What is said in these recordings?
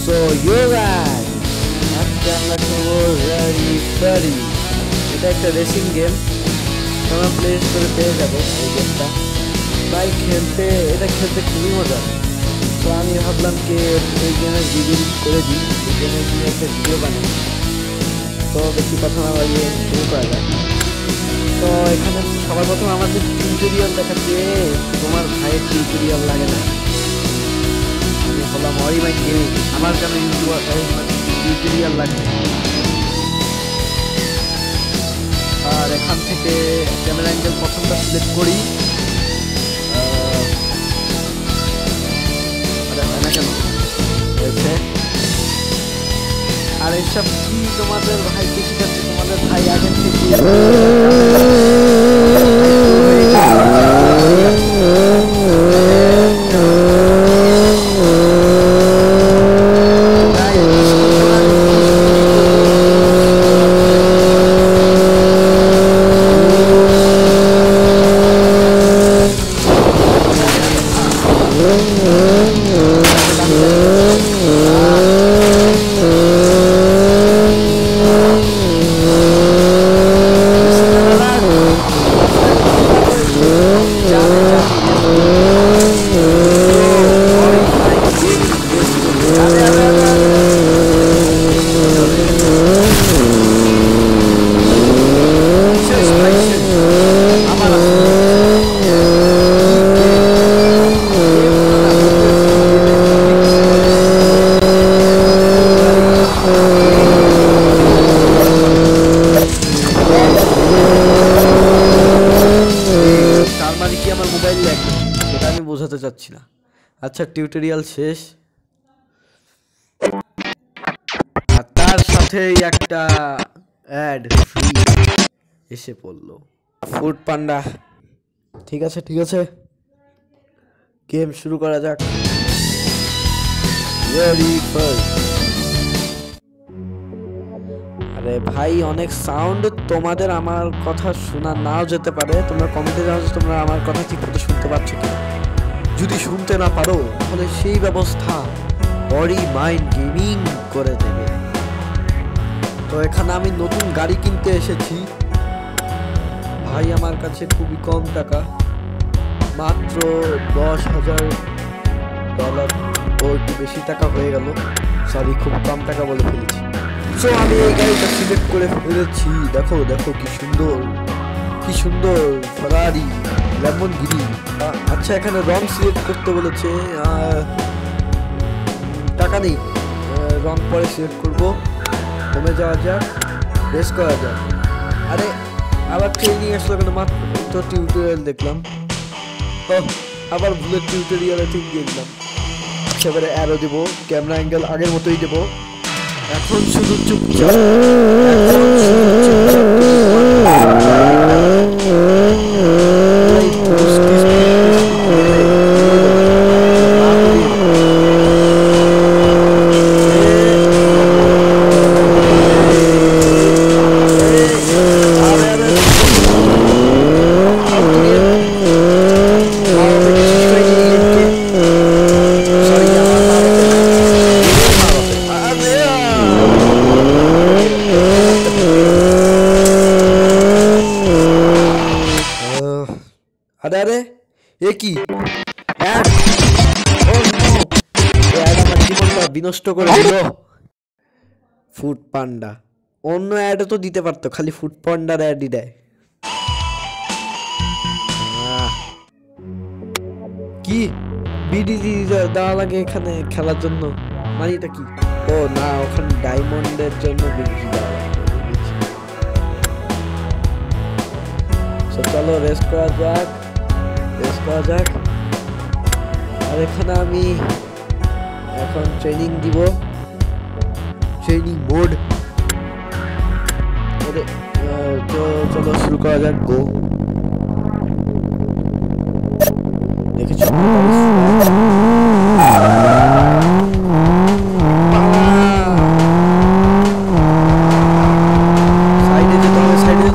So you guys, আজকে আমরা খেলবো রেডি ফেরি। এটা একটা রেসিং গেম, তোমরা প্লে স্টোরে পেয়ে যাবে এই গেমটা। ভাই এটা খেলতে খুবই মজা। তো আমি ভাবলাম কি এই গেমের রিভিউ করে দিই, এই গেমের নিয়ে একটা ভিডিও বানাই। তো বেশি কথা না বাড়িয়ে শুরু করা যায়। তো এখানে সবার প্রথম আমাদের টিউটোরিয়াল দেখাচ্ছে। তোমার ভাইয়ের টিউটোরিয়াল লাগে না, আমি হলাম অরিমাই গেমিং, আমার কেন টিউটোরিয়াল লাগবে। আর এখান থেকে ক্যামেরা অ্যাঙ্গেল প্রথমটা সিলেক্ট করি। হয় না কেন হয়েছে? আর এসব কি তোমাদের ভাইকে শিখাচ্ছে? তোমাদের ভাই আগের থেকে বোঝাতে চাচ্ছি না। আচ্ছা, টিউটোরিয়াল শেষ, আর তার সাথে একটা অ্যাড ফ্রি এসে পড়লো, ফুড পান্ডা। ঠিক আছে গেম শুরু করা যাক। আরে ভাই, অনেক সাউন্ড, তোমাদের আমার কথা শোনা নাও যেতে পারে। তোমরা কমেন্টে জানাও তোমরা আমার কথা ঠিক মতো শুনতে পাচ্ছ কিনা। যদি শুনতে না পারো তাহলে সেই ব্যবস্থা অরিমাইন্ড গেমিং করে দেবে। তো এখানে আমি নতুন গাড়ি কিনতে এসেছি। ভাই আমার কাছে খুবই কম টাকা, মাত্র $10,000। ও একটু বেশি টাকা হয়ে গেল, সরি, খুব কম টাকা বলে ফেলেছি। সো আমি এই গাড়িটা সিলেক্ট করে ফেলেছি। দেখো কি সুন্দর ফেরারি ল্যাম্বরগিনি। আচ্ছা, এখানে রং সিলেক্ট করতে বলেছে, টাকা নেই, রং পরে সিলেক্ট করবো। কমে যাওয়া যাক, রেস করা যাক। আরে আবার ট্রেনিং আসলো কেন? মাত্র টিউটোরিয়াল দেখলাম, আবার ভুলের টিউটোরিয়ালে ঠিক দিয়ে দিলাম। সেবারে অ্যারো দেবো, ক্যামেরা অ্যাঙ্গেল আগের মতোই দেবো। এখন শুধু চুপচাপ আরে এ কি অ্যাড? ও নো, অ্যাড আমার জীবনটা বিনষ্ট করে দিল। ফুড পান্ডা, অন্য অ্যাডও তো দিতে পারতো, খালি ফুড পান্ডার অ্যাডই দেয়। কি বিডিজি দেওয়া লাগে এখানে খেলার জন্য? মানে এটা কি? ও না, ওখানে ডায়মন্ডের জন্য বিডিজি দেওয়া লাগে। চলো রেস করা যাক। আর এখানে আমি এখন ট্রেনিং দিব, ট্রেনিং মোড। চলো শুরু করা যাক। গো, দেখেছো সাইডে যেতে হবে, সাইডে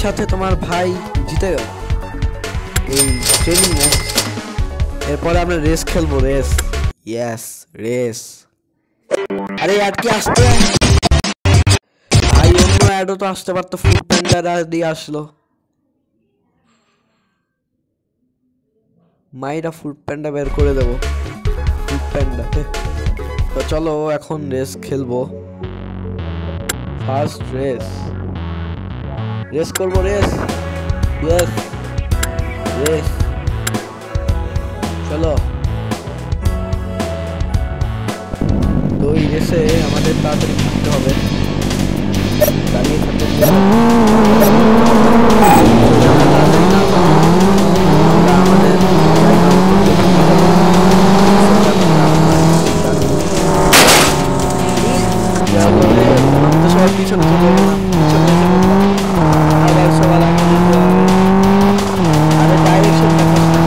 সাথে তোমার ভাই জিতে গেল এই ট্রেনিং ম্যাচ। এরপরে আমরা রেস খেলবো, রেস। Yes, race. আরে অ্যাড কি আসতে ভাই? অন্য অ্যাডও তো আসতে পারতো, ফুড প্যান্ডা দিয়ে আসলো। মাইরা ফুড প্যান্ডা বের করে দেবো, ফুড প্যান্ডা। তো চলো এখন রেস খেলবো, ফার্স্ট রেস। রেস করবো, রেস। Yes, race. চলো, তো এই রেসে আমাদের তাড়াতাড়ি থাকতে হবে, দাঁড়িয়ে থাকতে সবার পিছনে চলে গেলাম, পিছনে এসে বললাম আবার সবার আগে যেতে হবে। আরে ডাইরেকশন দেখাস না,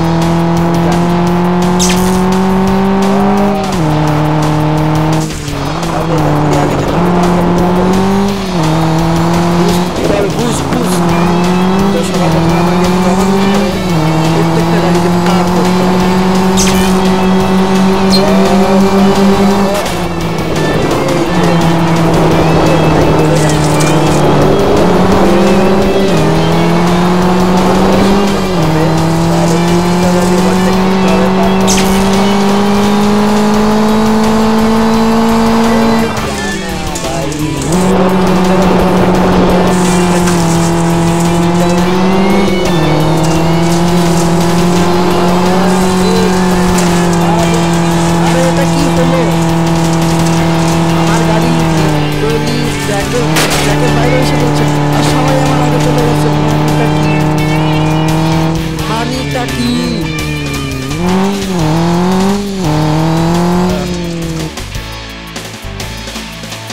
প্রত্যেকটা গাড়িকে পার করতে হবে।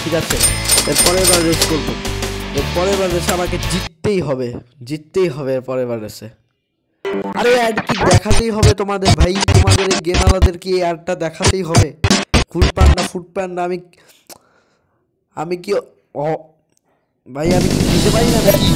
ঠিক আছে, এরপরের বার রেস করবো। এরপরের বার রেসে আমাকে জিততেই হবে, জিততেই হবে এরপরের বার রেসে। আরে অ্যাড কি দেখাতেই হবে তোমাদের ভাই, তোমাদের এই গেমালাদের কি অ্যাডটা দেখাতেই হবে? Food panda, food panda. আমি কি ভাই আমি কি দিতে পারি না নাকি?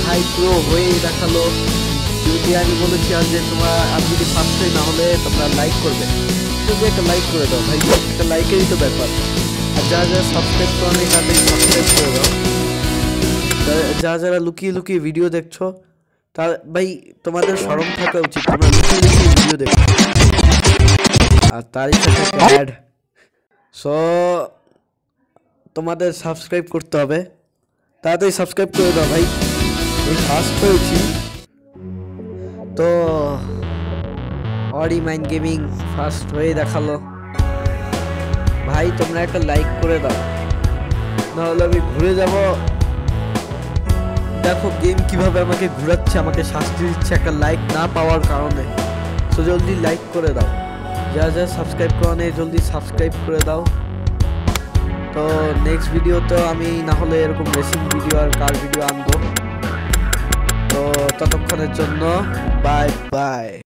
ভাই পুরো হয়েই দেখালো। যদি আমি বলেছি যে আমি যদি ফার্স্ট হই, না হলে তোমরা লাইক করবে, যদি একটা লাইক করে দাও ভাই, একটা লাইকেরই তো ব্যাপার। আর যারা যারা সাবস্ক্রাইব করো না তাদের সাবস্ক্রাইব করে দাও। যারা যারা লুকিয়ে লুকিয়ে ভিডিও দেখছো, তার ভাই তোমাদের শরম থাকা উচিত, তোমরা লুকিয়ে লুকিয়ে ভিডিও দেখো। আর তারই সাথে অ্যাড, সো তোমাদের সাবস্ক্রাইব করতে হবে, তাড়াতাড়ি সাবস্ক্রাইব করে দাও ভাই। আমি ফার্স্ট হয়েছি তো অডি মাইন্ড গেমিং ফার্স্ট হয়ে দেখালো। ভাই তোমরা একটা লাইক করে দাও, নাহলে আমি ঘুরে যাব। দেখো গেম কিভাবে আমাকে ঘুরাচ্ছে, আমাকে শাস্তি দিচ্ছে একটা লাইক না পাওয়ার কারণে। সো জলদি লাইক করে দাও, যা যা সাবস্ক্রাইব করা নেই জলদি সাবস্ক্রাইব করে দাও। তো নেক্সট ভিডিও তো আমি না হলে এরকম রেসিং ভিডিও আর কার ভিডিও আনবো। তো ততক্ষণের জন্য বাই বাই।